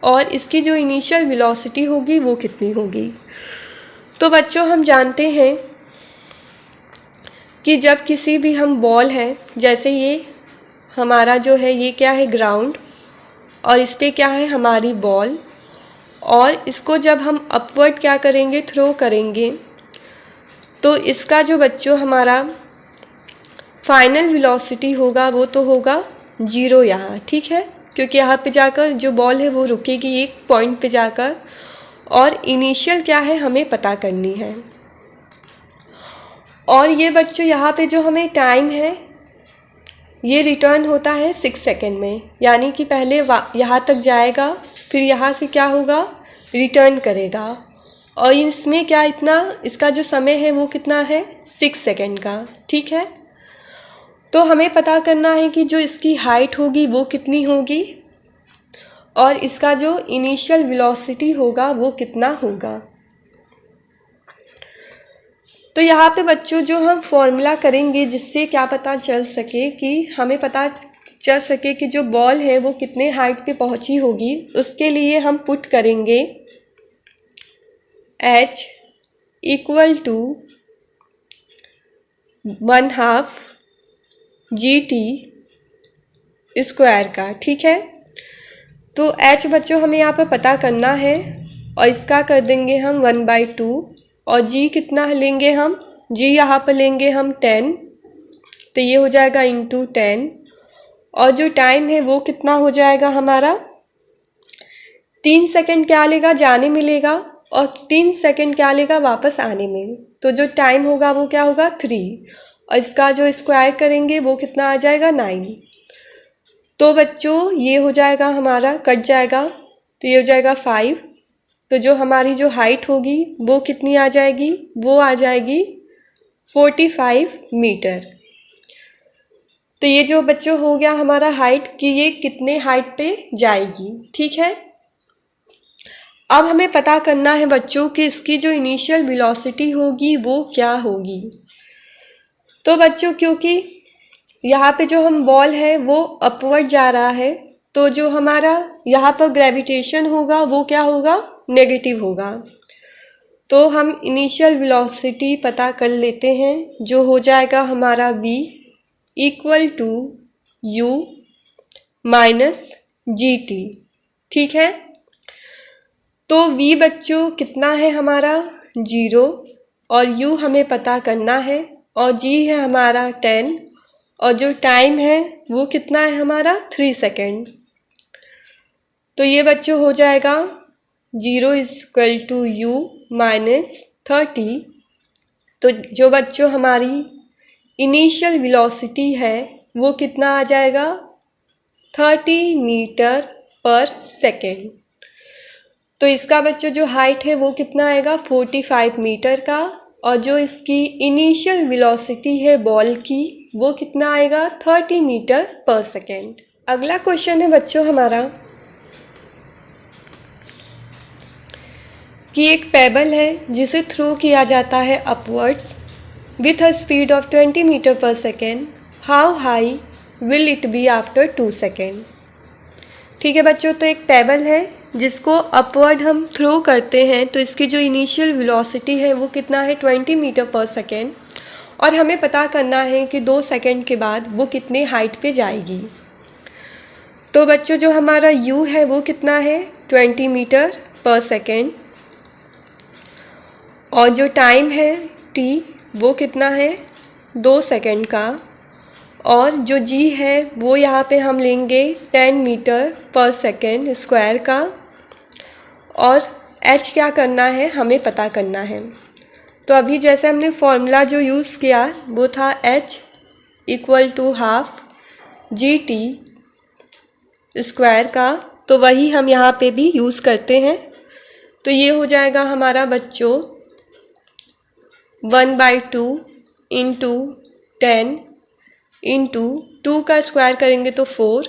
और इसकी जो इनिशियल वेलोसिटी होगी वो कितनी होगी। तो बच्चों हम जानते हैं कि जब किसी भी हम बॉल है, जैसे ये हमारा जो है ये क्या है ग्राउंड, और इस पे क्या है हमारी बॉल, और इसको जब हम अपवर्ड क्या करेंगे थ्रो करेंगे, तो इसका जो बच्चों हमारा फाइनल वेलोसिटी होगा वो तो होगा 0 यहाँ। ठीक है, क्योंकि यहाँ पे जाकर जो बॉल है वो रुकेगी एक पॉइंट पे जाकर, और इनिशियल क्या है हमें पता करनी है। और ये बच्चों यहाँ पे जो हमें टाइम है ये रिटर्न होता है 6 सेकेंड में, यानी कि पहले यहाँ तक जाएगा फिर यहाँ से क्या होगा रिटर्न करेगा, और इसमें क्या इतना इसका जो समय है वो कितना है 6 सेकेंड का। ठीक है, तो हमें पता करना है कि जो इसकी हाइट होगी वो कितनी होगी और इसका जो इनिशियल वेलोसिटी होगा वो कितना होगा। तो यहाँ पे बच्चों जो हम फॉर्मूला करेंगे जिससे क्या पता चल सके कि हमें पता चल सके कि जो बॉल है वो कितने हाइट पे पहुँची होगी, उसके लिए हम पुट करेंगे h equal to 1/2 GT square का। ठीक है, तो h बच्चों हमें यहाँ पर पता करना है और इसका कर देंगे हम 1/2, और g कितना लेंगे हम, g यहाँ पर लेंगे हम 10, तो ये हो जाएगा इंटू 10, और जो टाइम है वो कितना हो जाएगा हमारा 3 सेकेंड क्या लेगा जाने में लेगा, और 3 सेकेंड क्या लेगा वापस आने में, तो जो टाइम होगा वो क्या होगा 3, और इसका जो स्क्वायर करेंगे वो कितना आ जाएगा 9। तो बच्चों ये हो जाएगा हमारा कट जाएगा, तो ये हो जाएगा 5, तो जो हमारी जो हाइट होगी वो कितनी आ जाएगी, वो आ जाएगी 45 मीटर। तो ये जो बच्चों हो गया हमारा हाइट कि ये कितने हाइट पे जाएगी। ठीक है, अब हमें पता करना है बच्चों कि इसकी जो इनिशियल वेलोसिटी होगी वो क्या होगी। तो बच्चों क्योंकि यहाँ पे जो हम बॉल है वो अपवर्ड जा रहा है, तो जो हमारा यहाँ पर ग्रेविटेशन होगा वो क्या होगा नेगेटिव होगा। तो हम इनिशियल वेलोसिटी पता कर लेते हैं, जो हो जाएगा हमारा v equal to u minus GT। ठीक है, तो v बच्चों कितना है हमारा 0, और u हमें पता करना है, और g है हमारा 10, और जो टाइम है वो कितना है हमारा 3 सेकेंड। तो ये बच्चों हो जाएगा 0 इक्वल टू u माइनस 30। तो जो बच्चों हमारी इनिशियल वेलोसिटी है वो कितना आ जाएगा 30 मीटर पर सेकेंड। तो इसका बच्चों जो हाइट है वो कितना आएगा 45 मीटर का, और जो इसकी इनिशियल वेलोसिटी है बॉल की वो कितना आएगा 30 मीटर पर सेकेंड। अगला क्वेश्चन है बच्चों हमारा कि एक पेबल है जिसे थ्रो किया जाता है upwards with a speed of 20 metre per second, how high will it be after 2 second. ठीक है बच्चों, तो एक पेबल है जिसको अपवर्ड हम थ्रो करते हैं तो इसकी जो इनिशियल वेलोसिटी है वो कितना है 20 मीटर पर सेकेंड, और हमें पता करना है कि 2 सेकेंड के बाद वो कितने हाइट पे जाएगी। तो बच्चों जो हमारा u है वो कितना है 20 मीटर पर सेकेंड, और जो टाइम है t वो कितना है 2 सेकेंड का, और जो g है वो यहाँ पे हम लेंगे 10 मीटर पर सेकेंड स्क्वायर का, और h क्या करना है हमें पता करना है। तो अभी जैसे हमने फॉर्मूला जो यूज़ किया वो था h equal to half GT square का, तो वही हम यहाँ पे भी यूज़ करते हैं। तो ये हो जाएगा हमारा बच्चों 1/2 इंटू 10 इंटू 2 का स्क्वायर करेंगे तो 4।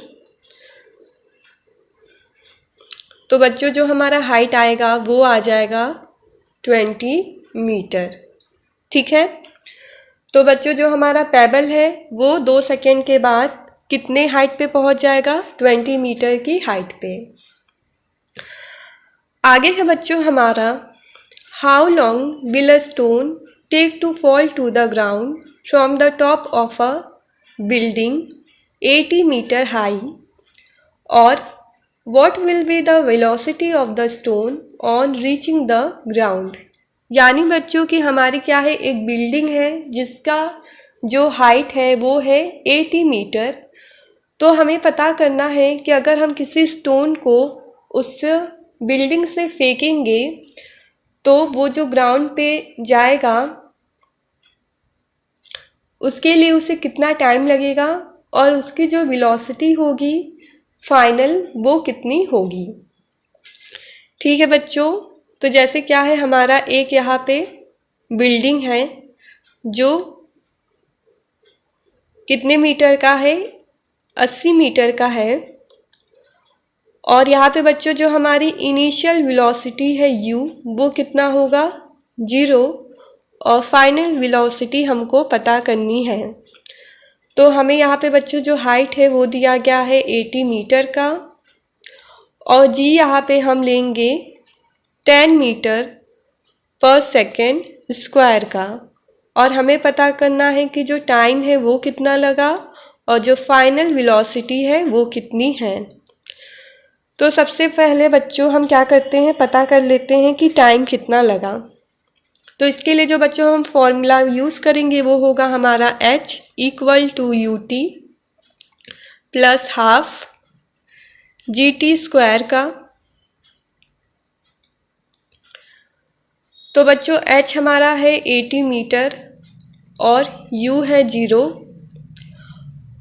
तो बच्चों जो हमारा हाइट आएगा वो आ जाएगा 20 मीटर। ठीक है, तो बच्चों जो हमारा पेबल है वो 2 सेकेंड के बाद कितने हाइट पे पहुंच जाएगा 20 मीटर की हाइट पे। आगे है बच्चों हमारा how long will a stone take to fall to the ground from the top of a building 80 metre high, और what will be the velocity of the stone on reaching the ground। यानी बच्चों की हमारी क्या है, एक building है जिसका जो हाइट है वो है 80 मीटर। तो हमें पता करना है कि अगर हम किसी स्टोन को उस बिल्डिंग से फेंकेंगे तो वो जो ग्राउंड पे जाएगा उसके लिए उसे कितना टाइम लगेगा, और उसकी जो वेलोसिटी होगी फाइनल वो कितनी होगी। ठीक है बच्चों, तो जैसे क्या है हमारा एक यहाँ पे बिल्डिंग है जो कितने मीटर का है 80 मीटर का है, और यहाँ पे बच्चों जो हमारी इनिशियल वेलोसिटी है u वो कितना होगा 0, और फाइनल वेलोसिटी हमको पता करनी है। तो हमें यहाँ पे बच्चों जो हाइट है वो दिया गया है 80 मीटर का, और जी यहाँ पे हम लेंगे 10 मीटर पर सेकेंड स्क्वायर का, और हमें पता करना है कि जो टाइम है वो कितना लगा और जो फाइनल वेलोसिटी है वो कितनी है। तो सबसे पहले बच्चों हम क्या करते हैं, पता कर लेते हैं कि टाइम कितना लगा। तो इसके लिए जो बच्चों हम फॉर्मूला यूज़ करेंगे वो होगा हमारा h equal to ut plus half GT square का। तो बच्चों h हमारा है 80 मीटर और u है 0,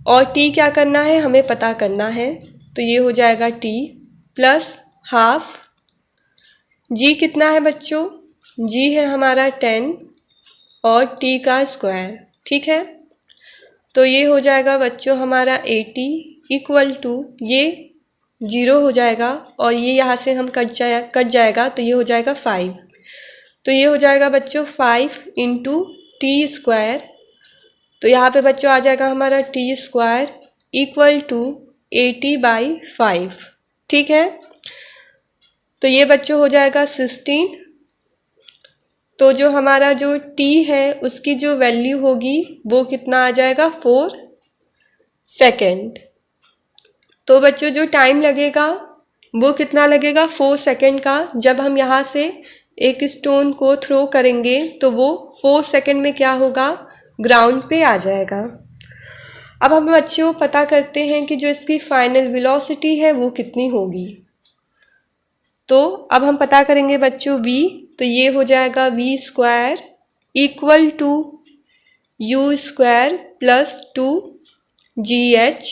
और t क्या करना है हमें पता करना है, तो ये हो जाएगा t प्लस हाफ g कितना है बच्चों, g है हमारा 10 और t का स्क्वायर। ठीक है, तो ये हो जाएगा बच्चों हमारा 80 इक्वल टू ये 0 हो जाएगा और ये यहाँ से हम कट जाएगा तो ये हो जाएगा 5। तो ये हो जाएगा बच्चों 5 इंटू टी स्क्वायर। तो यहाँ पे बच्चों आ जाएगा हमारा टी स्क्वायर इक्वल टू 80/5। ठीक है, तो ये बच्चों हो जाएगा 16। तो जो हमारा जो t है उसकी जो वैल्यू होगी वो कितना आ जाएगा 4 सेकेंड। तो बच्चों जो टाइम लगेगा वो कितना लगेगा 4 सेकेंड का। जब हम यहाँ से एक स्टोन को थ्रो करेंगे तो वो 4 सेकेंड में क्या होगा, ग्राउंड पे आ जाएगा। अब हम बच्चों पता करते हैं कि जो इसकी फाइनल वेलोसिटी है वो कितनी होगी। तो अब हम पता करेंगे बच्चों v, तो ये हो जाएगा v square equal to u square plus 2gh।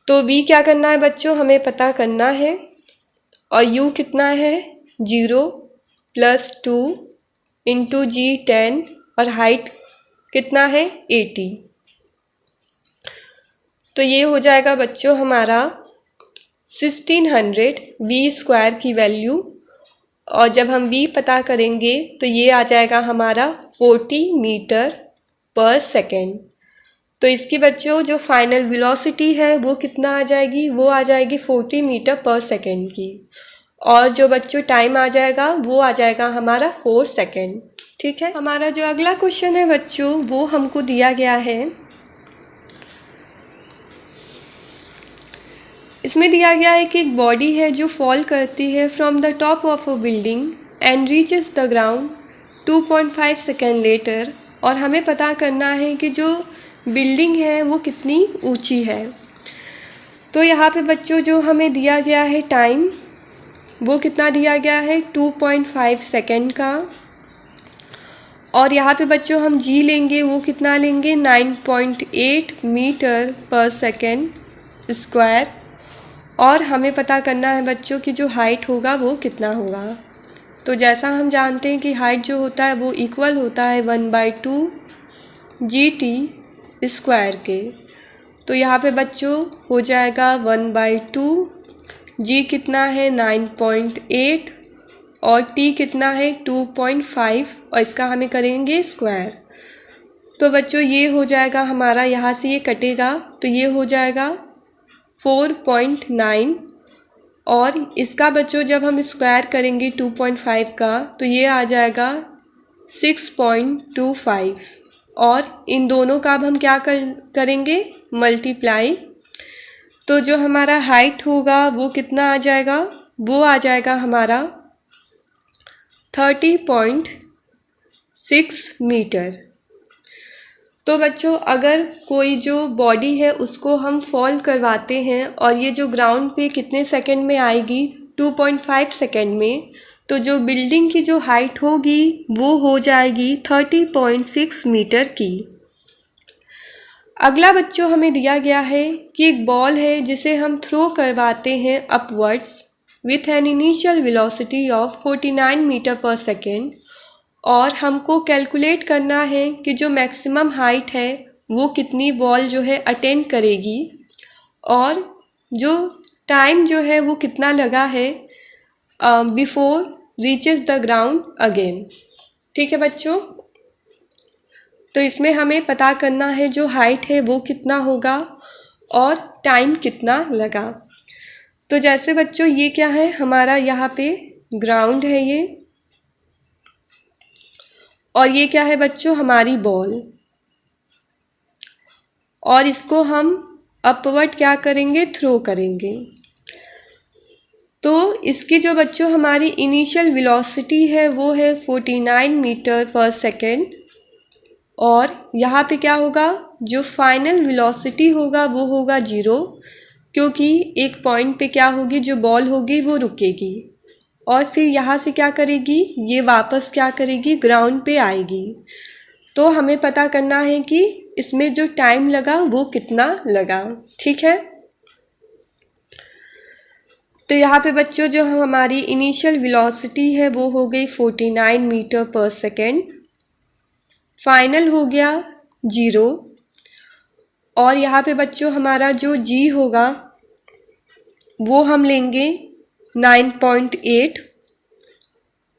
तो v क्या करना है बच्चों हमें पता करना है, और u कितना है 0 प्लस 2 इंटू जी 10 और हाइट कितना है 80। तो ये हो जाएगा बच्चों हमारा 1600 v स्क्वायर की वैल्यू, और जब हम v पता करेंगे तो ये आ जाएगा हमारा 40 मीटर पर सेकेंड। तो इसकी बच्चों जो फाइनल वेलोसिटी है वो कितना आ जाएगी, वो आ जाएगी 40 मीटर पर सेकेंड की, और जो बच्चों टाइम आ जाएगा वो आ जाएगा हमारा 4 सेकेंड। ठीक है, हमारा जो अगला क्वेश्चन है बच्चों वो हमको दिया गया है। इसमें दिया गया है कि एक बॉडी है जो फॉल करती है from the top of a building and reaches the ground 2.5 second later, और हमें पता करना है कि जो बिल्डिंग है वो कितनी ऊंची है। तो यहाँ पे बच्चों जो हमें दिया गया है टाइम वो कितना दिया गया है 2.5 सेकेंड का, और यहाँ पे बच्चों हम जी लेंगे वो कितना लेंगे 9.8 मीटर पर सेकेंड स्क्वायर, और हमें पता करना है बच्चों की जो हाइट होगा वो कितना होगा। तो जैसा हम जानते हैं कि हाइट जो होता है वो इक्वल होता है 1/2 GT स्क्वायर के। तो यहाँ पे बच्चों हो जाएगा 1/2, जी कितना है 9.8 और टी कितना है 2.5, और इसका हमें करेंगे स्क्वायर। तो बच्चों ये हो जाएगा हमारा, यहाँ से ये कटेगा तो ये हो जाएगा 4.9, और इसका बच्चों जब हम स्क्वायर करेंगे 2.5 का तो ये आ जाएगा 6.25, और इन दोनों का अब हम क्या करेंगे मल्टीप्लाई। तो जो हमारा हाइट होगा वो कितना आ जाएगा, वो आ जाएगा हमारा 30.6 मीटर। तो बच्चों अगर कोई जो बॉडी है उसको हम फॉल करवाते हैं और ये जो ग्राउंड पे कितने सेकंड में आएगी 2.5 सेकंड में, तो जो बिल्डिंग की जो हाइट होगी वो हो जाएगी 30.6 मीटर की। अगला बच्चों हमें दिया गया है कि एक बॉल है जिसे हम थ्रो करवाते हैं upwards with an initial velocity of 49 metre per second, और हमको कैलकुलेट करना है कि जो मैक्सिमम हाइट है वो कितनी बॉल जो है अटेंड करेगी, और जो टाइम जो है वो कितना लगा है before reaches the ground again. ठीक है बच्चों, तो इसमें हमें पता करना है जो हाइट है वो कितना होगा और टाइम कितना लगा। तो जैसे बच्चों ये क्या है हमारा, यहाँ पे ग्राउंड है ये, और ये क्या है बच्चों हमारी बॉल, और इसको हम अपवर्ड क्या करेंगे थ्रो करेंगे। तो इसकी जो बच्चों हमारी इनिशियल वेलोसिटी है वो है 49 मीटर पर सेकेंड, और यहाँ पे क्या होगा जो फाइनल वेलोसिटी होगा वो होगा 0, क्योंकि एक पॉइंट पे क्या होगी जो बॉल होगी वो रुकेगी और फिर यहाँ से क्या करेगी ये वापस क्या करेगी ग्राउंड पे आएगी। तो हमें पता करना है कि इसमें जो टाइम लगा वो कितना लगा। ठीक है, तो यहाँ पे बच्चों जो हमारी इनिशियल वेलोसिटी है वो हो गई 49 मीटर पर सेकेंड, फाइनल हो गया 0, और यहाँ पे बच्चों हमारा जो जी होगा वो हम लेंगे 9.8,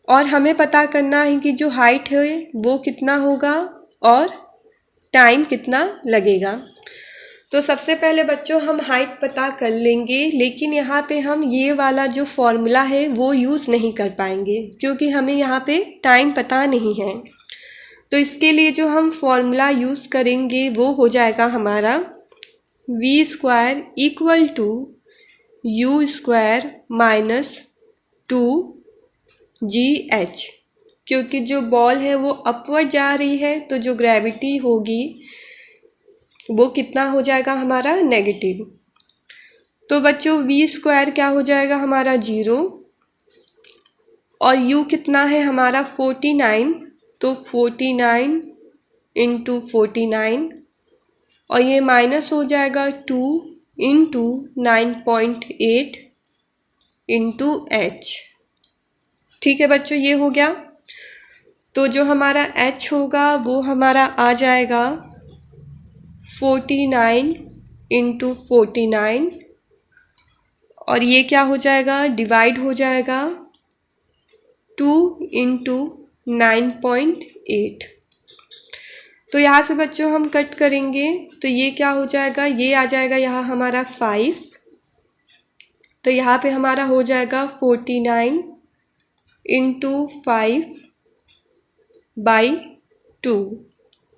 और हमें पता करना है कि जो हाइट है वो कितना होगा और टाइम कितना लगेगा। तो सबसे पहले बच्चों हम हाइट पता कर लेंगे, लेकिन यहाँ पे हम ये वाला जो फॉर्मूला है वो यूज़ नहीं कर पाएंगे क्योंकि हमें यहाँ पे टाइम पता नहीं है। तो इसके लिए जो हम फॉर्मूला यूज़ करेंगे वो हो जाएगा हमारा v square equal to u square minus 2gh, क्योंकि जो बॉल है वो अपवर्ड जा रही है तो जो ग्रेविटी होगी वो कितना हो जाएगा हमारा नेगेटिव। तो बच्चों v स्क्वायर क्या हो जाएगा हमारा 0, और u कितना है हमारा 49, तो 49 इंटू 49, और ये माइनस हो जाएगा 2 इंटू 9.8 इंटू h। ठीक है बच्चों, ये हो गया। तो जो हमारा h होगा वो हमारा आ जाएगा 49 इंटू 49 और ये क्या हो जाएगा, डिवाइड हो जाएगा 2 इंटू 9.8। तो यहाँ से बच्चों हम कट करेंगे तो ये क्या हो जाएगा, ये आ जाएगा यहाँ हमारा 5, तो यहाँ पे हमारा हो जाएगा 49 इंटू 5/2।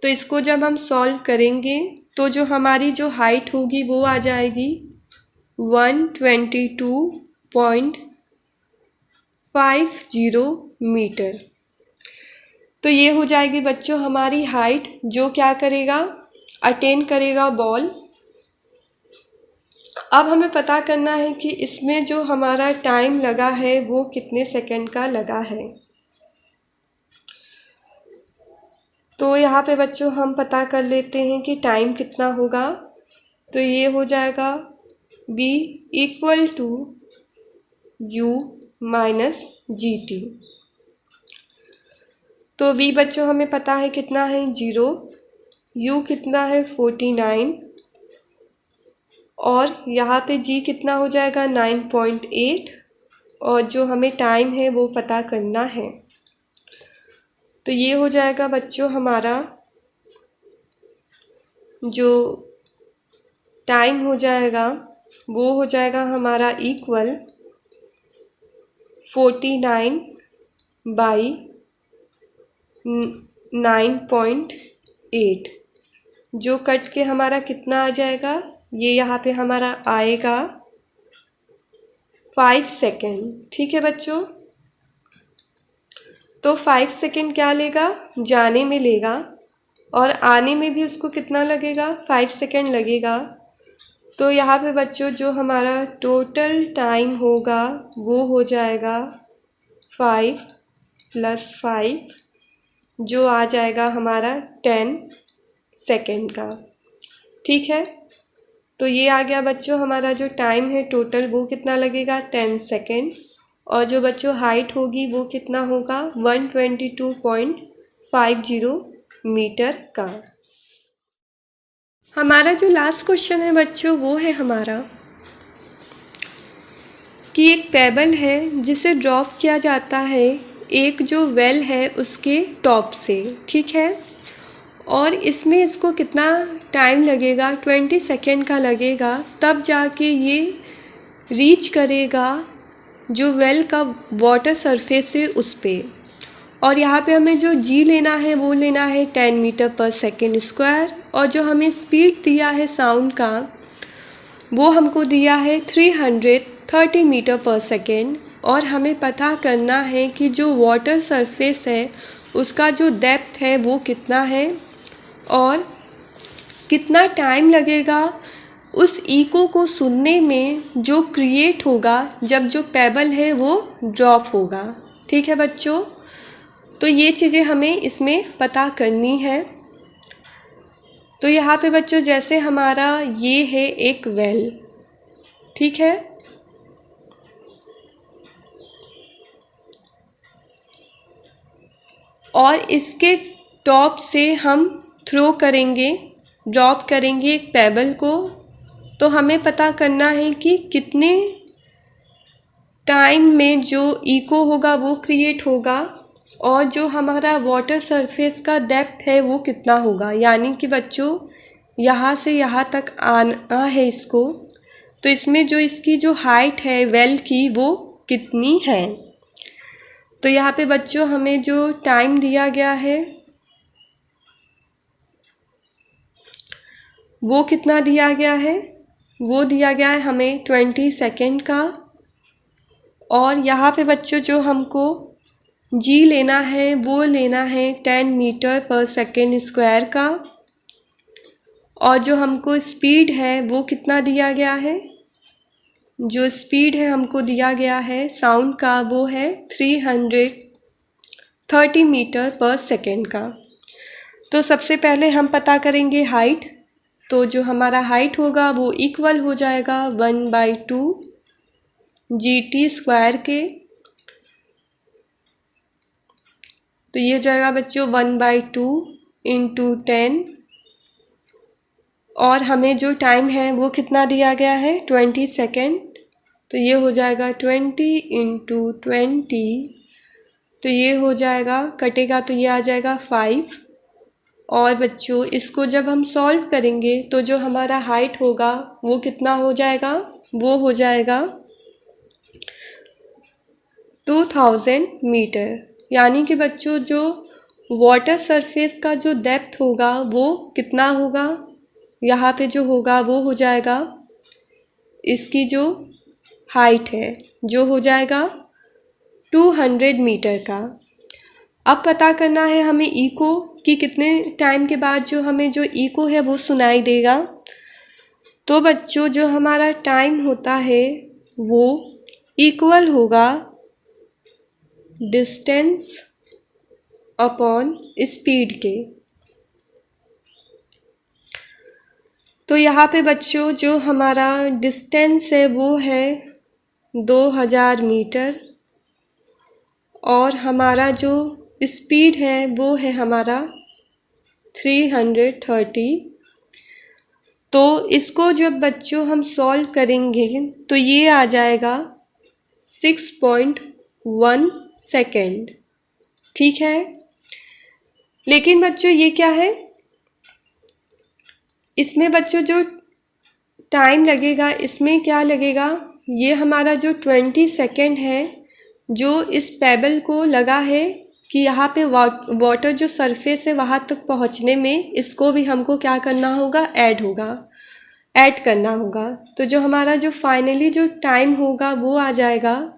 तो इसको जब हम सॉल्व करेंगे तो जो हमारी जो हाइट होगी वो आ जाएगी 122.50 मीटर। तो ये हो जाएगी बच्चों हमारी हाइट जो क्या करेगा, अटेन करेगा बॉल। अब हमें पता करना है कि इसमें जो हमारा टाइम लगा है वो कितने सेकंड का लगा है। तो यहाँ पे बच्चों हम पता कर लेते हैं कि टाइम कितना होगा। तो ये हो जाएगा B equal to U minus GT। तो V बच्चों हमें पता है कितना है 0, U कितना है 49 और यहाँ पे G कितना हो जाएगा 9.8 और जो हमें टाइम है वो पता करना है। तो ये हो जाएगा बच्चों हमारा जो टाइम हो जाएगा वो हो जाएगा हमारा इक्वल 49/9.8 जो कट के हमारा कितना आ जाएगा, ये यहाँ पे हमारा आएगा 5 सेकेंड। ठीक है बच्चों, तो 5 सेकेंड क्या लेगा, जाने में लेगा और आने में भी उसको कितना लगेगा, 5 सेकेंड लगेगा। तो यहाँ पे बच्चों जो हमारा टोटल टाइम होगा वो हो जाएगा 5 + 5 जो आ जाएगा हमारा 10 सेकेंड का। ठीक है, तो ये आ गया बच्चों हमारा जो टाइम है टोटल वो कितना लगेगा 10 सेकेंड और जो बच्चों हाइट होगी वो कितना होगा 122.50 मीटर का। हमारा जो लास्ट क्वेश्चन है बच्चों वो है हमारा कि एक पेबल है जिसे ड्रॉप किया जाता है एक जो वेल है उसके टॉप से। ठीक है, और इसमें इसको कितना टाइम लगेगा, 20 सेकेंड का लगेगा, तब जाके ये रीच करेगा जो वेल का वाटर सरफेस है उस पे। और यहाँ पे हमें जो जी लेना है वो लेना है 10 मीटर पर सेकेंड स्क्वायर और जो हमें स्पीड दिया है साउंड का वो हमको दिया है 330 मीटर पर सेकेंड। और हमें पता करना है कि जो वाटर सरफेस है उसका जो डेप्थ है वो कितना है और कितना टाइम लगेगा उस इको को सुनने में जो क्रिएट होगा जब जो पेबल है वो ड्रॉप होगा। ठीक है बच्चों, तो ये चीज़ें हमें इसमें पता करनी है। तो यहाँ पे बच्चों जैसे हमारा ये है एक वेल, ठीक है, और इसके टॉप से हम थ्रो करेंगे, ड्रॉप करेंगे एक पेबल को। तो हमें पता करना है कि कितने टाइम में जो इको होगा वो क्रिएट होगा और जो हमारा वाटर सरफेस का डेप्थ है वो कितना होगा। यानी कि बच्चों यहाँ से यहाँ तक आना है इसको, तो इसमें जो इसकी जो हाइट है वेल की वो कितनी है। तो यहाँ पे बच्चों हमें जो टाइम दिया गया है वो कितना दिया गया है, वो दिया गया है हमें 20 सेकेंड का। और यहाँ पे बच्चों जो हमको जी लेना है वो लेना है 10 मीटर पर सेकेंड स्क्वायर का और जो हमको स्पीड है वो कितना दिया गया है, जो स्पीड है हमको दिया गया है साउंड का वो है 330 मीटर पर सेकेंड का। तो सबसे पहले हम पता करेंगे हाइट। तो जो हमारा हाइट होगा वो इक्वल हो जाएगा 1/2 GT स्क्वायर के। तो ये हो जाएगा बच्चों 1/2 × 10 और हमें जो टाइम है वो कितना दिया गया है 20 सेकेंड। तो ये हो जाएगा 20 × 20, तो ये हो जाएगा, कटेगा तो ये आ जाएगा 5। और बच्चों इसको जब हम सॉल्व करेंगे तो जो हमारा हाइट होगा वो कितना हो जाएगा, वो हो जाएगा 2000 मीटर। यानी कि बच्चों जो वाटर सरफेस का जो डेप्थ होगा वो कितना होगा, यहाँ पे जो होगा वो हो जाएगा, इसकी जो हाइट है जो हो जाएगा 200 मीटर का। अब पता करना है हमें इको कि कितने टाइम के बाद जो हमें जो इको है वो सुनाई देगा। तो बच्चों जो हमारा टाइम होता है वो इक्वल होगा डिस्टेंस अपॉन स्पीड के। तो यहाँ पे बच्चों जो हमारा डिस्टेंस है वो है 2000 मीटर और हमारा जो स्पीड है वो है हमारा 330। तो इसको जब बच्चों हम सॉल्व करेंगे तो ये आ जाएगा 6.1 सेकेंड। ठीक है, लेकिन बच्चों ये क्या है, इसमें बच्चों जो टाइम लगेगा इसमें क्या लगेगा, ये हमारा जो 20 सेकेंड है जो इस पेबल को लगा है कि यहाँ पे वाटर जो सरफेस है वहाँ तक पहुँचने में, इसको भी हमको क्या करना होगा, ऐड करना होगा। तो जो हमारा जो फाइनली जो टाइम होगा वो आ जाएगा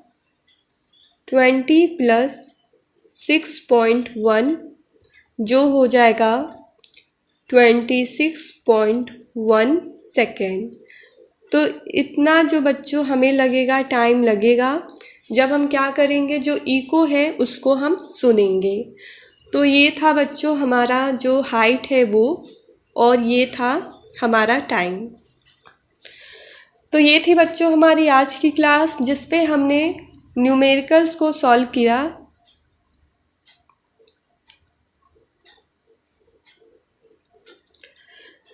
20 + 6.1 जो हो जाएगा 26.1 सेकेंड। तो इतना जो बच्चों हमें लगेगा, टाइम लगेगा जब हम क्या करेंगे, जो इको है उसको हम सुनेंगे। तो ये था बच्चों हमारा जो हाइट है वो, और ये था हमारा टाइम। तो ये थी बच्चों हमारी आज की क्लास जिस पे हमने न्यूमेरिकल्स को सॉल्व किया।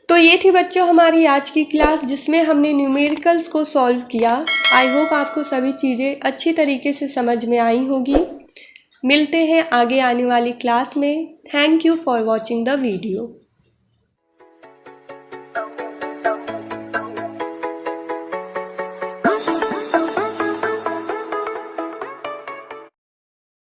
तो ये थी बच्चों हमारी आज की क्लास जिसमें हमने न्यूमेरिकल्स को सॉल्व किया। आई होप आपको सभी चीज़ें अच्छी तरीके से समझ में आई होगी। मिलते हैं आगे आने वाली क्लास में। Thank you for watching the video.